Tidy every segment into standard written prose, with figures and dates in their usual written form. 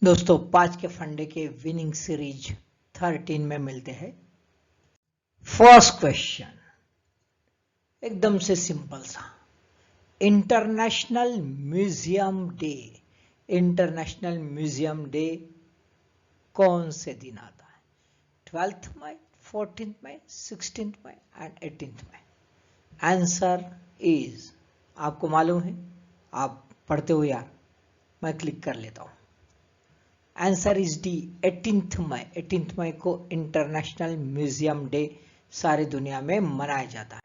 दोस्तों 5 के फंडे के विनिंग सीरीज 13 में मिलते हैं। फर्स्ट क्वेश्चन एकदम से सिंपल सा, international museum day. International museum day कौन से दिन आता है? 12th May, 14th May, 16th May and 18th May. Answer is, आपको मालूम है, आप पढ़ते हो यार, मैं क्लिक कर लेता हूं। Answer is D, 18th May. 18th मई को इंटरनेशनल म्यूजियम डे सारी दुनिया में मनाया जाता है।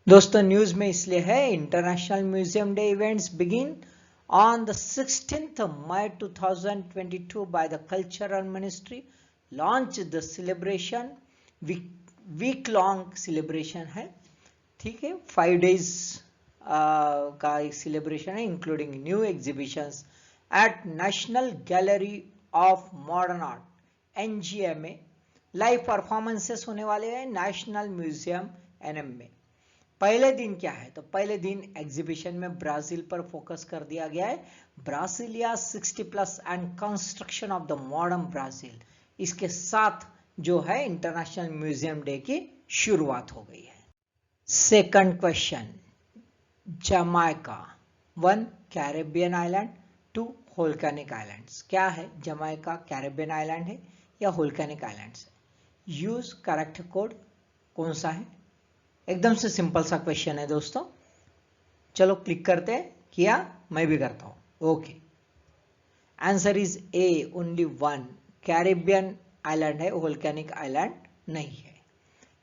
दोस्तों न्यूज में इसलिए है, international museum day events begin on the 16th May 2022 by the cultural ministry launch the celebration. Week long celebration है, ठीक है, 5 days का एक सेलिब्रेशन है, including new exhibitions at national gallery of modern art NGMA। Live performances होने वाले हैं national museum NM में। पहले दिन क्या है? तो पहले दिन एग्जीबिशन में ब्राजील पर फोकस कर दिया गया है। Brasilia 60+ and construction of the modern Brazil, इसके साथ जो है इंटरनेशनल म्यूजियम डे की शुरुआत हो गई है। Second question, Jamaica 1 Caribbean island, 2 volcanic islands. क्या है? जमाइका कैरेबियन आइलैंड है या वोल्केनिक आइलैंड्स है? यूज करेक्ट कोड कौन सा है? एकदम से सिंपल सा क्वेश्चन है दोस्तों। चलो क्लिक करते हैं, किया, मैं भी करता हूं। Okay, answer is A, only 1 Caribbean island है, वोल्केनिक आइलैंड नहीं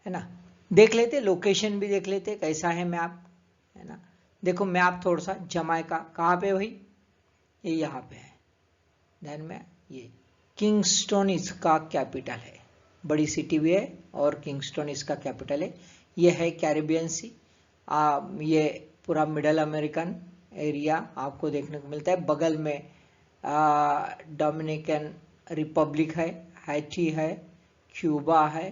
है ना। देख लेते, लोकेशन भी देख लेते कैसा है मैप, है ना। देखो मैप थोड़ा सा, जमाइका कहाँ पे भाई? ये यहाँ पे है, ध्यान में। ये किंगस्टन इसका कैपिटल है, बड़ी सिटी भी है और किंगस्टन इसका कैपिटल है। ये है कैरिबियन सी। ये पूरा मिडल अमेरिकन एरिया आपको देखने को मिलता है। बगल में डोमिनिकन रिपब्लिक है, हैटी है, क्यूबा है,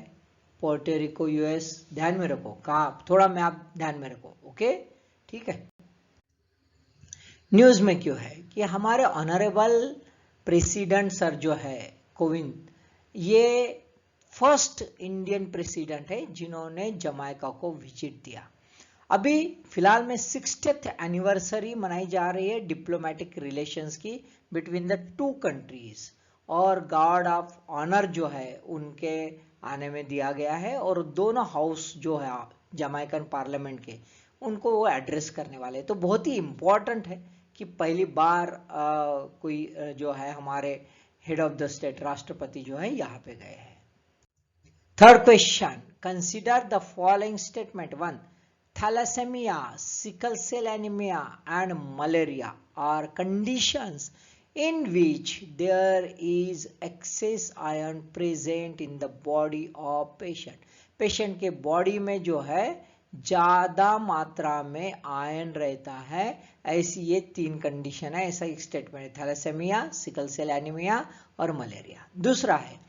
पोर्टोरिको US। ध्यान में रखो, कहाँ थोड़ा मैप ध्यान में रखो, ओके, ठीक है। न्यूज में क्यों है कि हमारे ऑनरेबल प्रेसिडेंट सर जो है कोविंद, ये फर्स्ट इंडियन प्रेसिडेंट है जिन्होंने जमाइका को विजिट दिया। अभी फिलहाल में 60th एनिवर्सरी मनाई जा रही है डिप्लोमेटिक रिलेशंस की बिटवीन द 2 कंट्रीज, और गार्ड ऑफ ऑनर जो है उनके आने में दिया गया है, और दोनों हाउस जो है जमाइकन पार्लियामेंट के, उनको वो एड्रेस करने वाले। तो बहुत ही इंपॉर्टेंट है कि पहली बार कोई जो है हमारे हेड ऑफ द स्टेट राष्ट्रपति जो है यहाँ पे गए हैं। Third question, consider the following statement. 1 thalassemia, sickle cell anemia and malaria are conditions in which there is excess iron present in the body of patient। Patient के body में जो है ज्यादा मात्रा में आयरन रहता है, ऐसी ये 3 कंडीशन है, ऐसा एक स्टेटमेंट है। थैलेसेमिया, सिकल सेल एनीमिया और मलेरिया। दूसरा है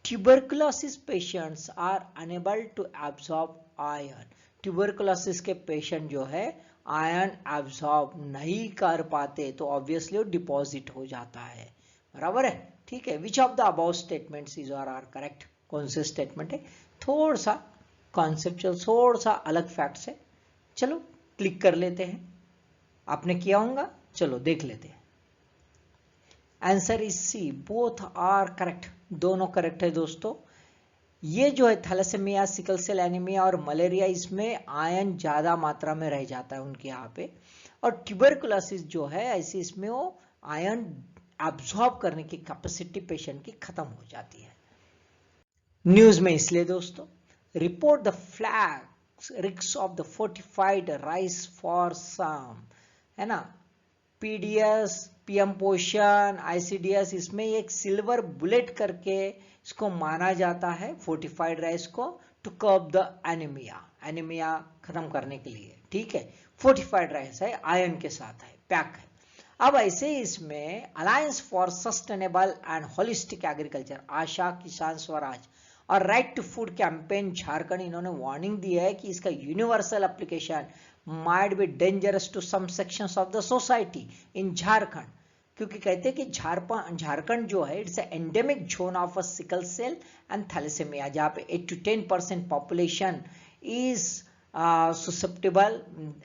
tuberculosis patients are unable to absorb iron. Tuberculosis के पेशेंट जो है आयरन एब्जॉर्ब नहीं कर पाते, तो ऑब्वियसली वो डिपॉजिट हो जाता है, बराबर है, ठीक है। Which of the about statements is are correct? कौन से स्टेटमेंट है? थोड़ा सा कॉन्सेप्चुअल, थोड़ा सा अलग फैक्ट्स है। चलो क्लिक कर लेते हैं, आपने किया होगा, चलो देख लेते हैं। Answer is C, both are correct, दोनों करेक्ट है दोस्तों। ये जो है थैलेसेमिया, सिकल सेल एनीमिया और मलेरिया, इसमें आयरन ज्यादा मात्रा में रह जाता है उनके यहाँ पे, और ट्यूबरकुलोसिस जो है ऐसी, इसमें वो आयरन एब्जॉर्ब करने की कैपेसिटी पेशेंट की खत्म हो जाती है। न्यूज में इसलिए दोस्तों, report the flags risk of the fortified rice for some, है ना। PDS, PM पोषण, ICDS, इसमें एक सिल्वर बुलेट करके इसको माना जाता है, फोर्टिफाइड राइस को, to curb the anemia, anemia खत्म करने के लिए, ठीक है। फोर्टिफाइड राइस है, आयरन के साथ है, पैक है। अब ऐसे इसमें alliance for sustainable and holistic agriculture, Asha, Kisan Swaraj और right to food campaign Jharkhand, इन्होंने वार्निंग दी है कि इसका universal application might be dangerous to some sections of the society in Jharkhand। क्योंकि कहते हैं कि झारखंड जो है it's endemic zone of sickle cell and thalassemia, जहाँ पे 8 to 10% population is susceptible,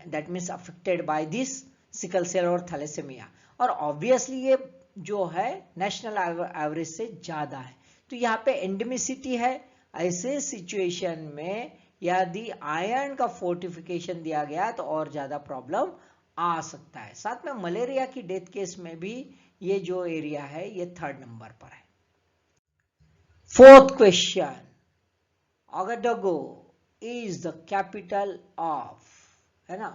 that means affected by this sickle cell और thalassemia. और ऑब्वियसली ये जो है नेशनल एवरेज से ज्यादा है। तो यहाँ पे एंडेमिसिटी है। ऐसे सिचुएशन में यदि आयरन का फोर्टिफिकेशन दिया गया तो और ज्यादा प्रॉब्लम आ सकता है। साथ में मलेरिया की डेथ केस में भी ये जो एरिया है ये 3rd नंबर पर है। 4th question, Ouagadougou is the capital of, है ना,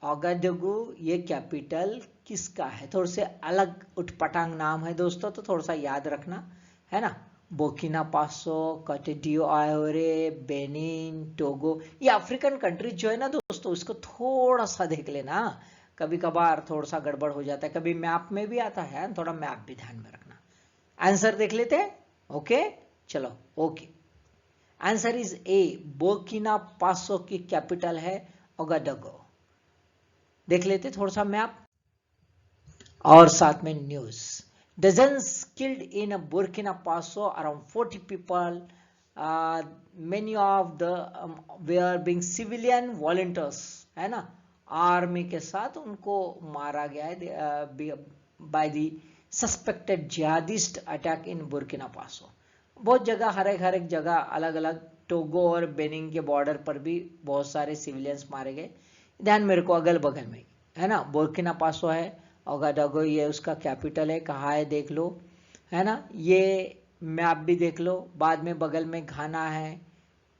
ओगाडागो ये कैपिटल किसका है? थोड़े से अलग उठपटांग नाम है दोस्तों, तो थोड़ा सा याद रखना, है ना। बोर्किना फासो, कोट डिवोरे, बेनिन, टोगो, ये अफ्रीकन कंट्रीज जो है ना दोस्तों, इसको थोड़ा सा देख लेना, कभी कभार थोड़ा सा गड़बड़ हो जाता है, कभी मैप में भी आता है, थोड़ा मैप भी ध्यान में रखना। आंसर देख लेते हैं। ओके, चलो okay. Answer is A, Burkina Faso की कैपिटल है ओगाडागो। देख लेते थोड़ा सा मैप और साथ में news. Dozens killed in Burkina Faso, around 40 people. Many of the were being civilian volunteers, है ना, आर्मी के साथ उनको मारा गया है by the suspected jihadist attack in Burkina Faso। बहुत जगह, हर एक जगह अलग अलग, टोगो और बेनिन के बॉर्डर पर भी बहुत सारे सिविलियंस मारे गए। ध्यान मेरे को अगल बगल में, है ना, बुर्किना फासो है, ओगाडागो ये उसका कैपिटल है, कहाँ है देख लो, है ना, ये मैप भी देख लो। बाद में बगल में घाना है,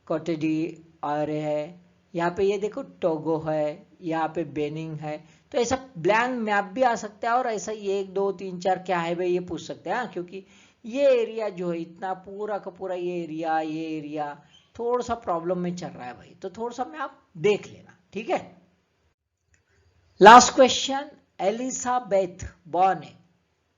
कोट डिवोरे है, यहाँ पे ये देखो टोगो है, यहाँ पे बेनिन है। तो ऐसा ब्लैंक मैप भी आ सकता है और ऐसा 1 2 3 4 क्या है भाई ये पूछ सकते हैं, क्योंकि ये एरिया जो है इतना पूरा का पूरा ये एरिया थोड़ा सा प्रॉब्लम में चल रहा है भाई, तो थोड़ा सा मैप देख लेना, ठीक है। Last question, Elizabeth Bonne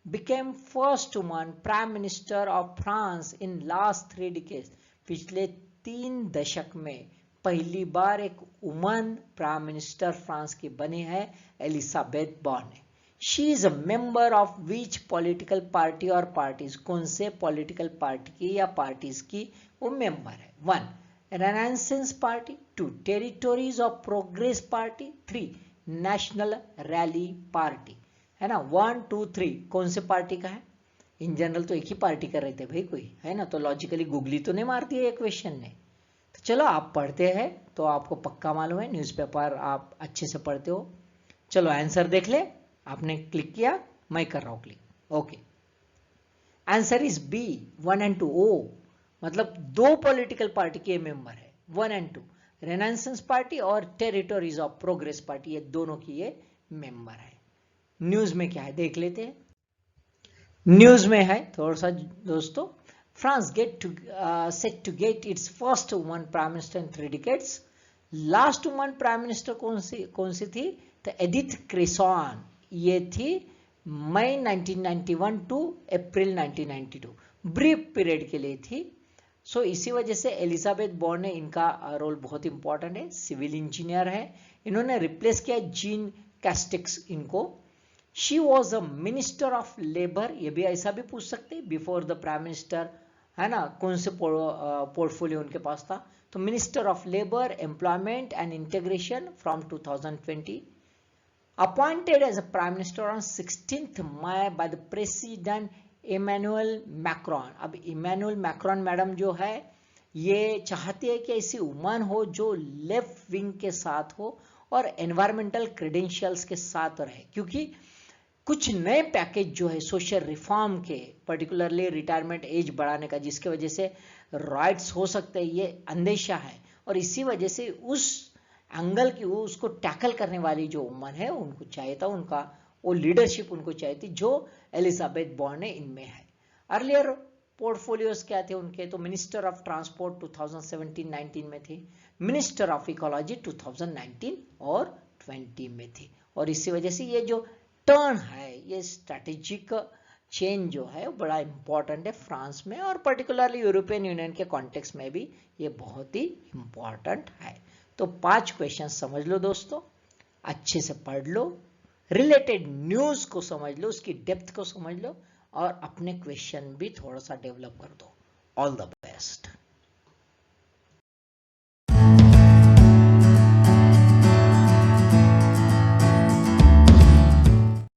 became first woman prime minister of France in last 3 decades। पिछले 3 दशक में पहली बार एक वुमन प्राइम मिनिस्टर फ्रांस की बनी है, Elisabeth Borne. She is a member of which political party और पार्टीज, कौन से पॉलिटिकल पार्टी की या पार्टीज की वो मेंबर है? 1 renaissance party, 2 territories of progress party, 3 national rally party, है ना। 1 2 3 कौन से पार्टी का है? इन जनरल तो एक ही पार्टी कर रहे थे भाई कोई, है ना, तो लॉजिकली गूगली तो नहीं मार दिया ये क्वेश्चन ने। तो चलो आप पढ़ते हैं तो आपको पक्का मालूम है, न्यूज़पेपर आप अच्छे से पढ़ते हो। चलो आंसर देख ले, आपने क्लिक किया, मैं कर रहा हूं click. Okay, answer is B 1 and 2। ओ मतलब 2 पॉलिटिकल पार्टी के मेंबर है, 1 and 2, रेनेसांस पार्टी और टेरिटोरीज ऑफ प्रोग्रेस पार्टी, ये दोनों की ये मेंबर है। न्यूज में क्या है देख लेते हैं। न्यूज में है थोड़ा सा दोस्तों, France set to get its first woman prime minister in 3 decades। Last woman prime minister कौन सी थी? तो एडिथ क्रेसन, ये थी मई 1991 टू अप्रैल 1992, ब्रीफ पीरियड के लिए थी। सो इसी वजह से एलिजाबेथ बॉर्ने, इनका रोल बहुत इंपॉर्टेंट है, सिविल इंजीनियर है। इन्होंने रिप्लेस किया जीन कैस्टिक्स इनको। She was a minister of labour, ये भी ऐसा भी पूछ सकते हैं, बिफोर द प्राइम मिनिस्टर, है ना, कौन से पोर्टफोलियो उनके पास था? तो minister of labour, employment and integration from 2020। Appointed as a prime minister on 16th May by the president Emmanuel Macron. अब इमैनुअल मैक्रॉन मैडम जो है ये चाहती है कि ऐसी वुमन हो जो लेफ्ट विंग के साथ हो और एनवायरमेंटल क्रेडेंशियल्स के साथ रहे, क्योंकि कुछ नए पैकेज जो है सोशल रिफॉर्म के, पर्टिकुलरली रिटायरमेंट एज बढ़ाने का, जिसके वजह से राइट्स हो सकते हैं, ये अंदेशा है। और इसी वजह से उस एंगल की वो उसको टैकल करने वाली जो वुमन है उनको चाहिए था, उनका वो लीडरशिप उनको चाहिए थी, जो एलिजाबेथ बॉर्ने इनमें है। अर्लियर पोर्टफोलियोज क्या थे उनके? तो मिनिस्टर ऑफ ट्रांसपोर्ट 2017-19 में थे, मिनिस्टर ऑफ इकोलॉजी 2019 और 20 में थी। और इसी वजह से ये जो टर्न है, ये स्ट्रेटेजिक चेंज जो है बड़ा इंपॉर्टेंट है फ्रांस में, और पर्टिकुलरली यूरोपियन यूनियन के कॉन्टेक्स्ट में भी ये बहुत ही इंपॉर्टेंट है। तो 5 क्वेश्चन समझ लो दोस्तों, अच्छे से पढ़ लो, रिलेटेड न्यूज को समझ लो, उसकी डेप्थ को समझ लो और अपने क्वेश्चन भी थोड़ा सा डेवलप कर दो। All the best.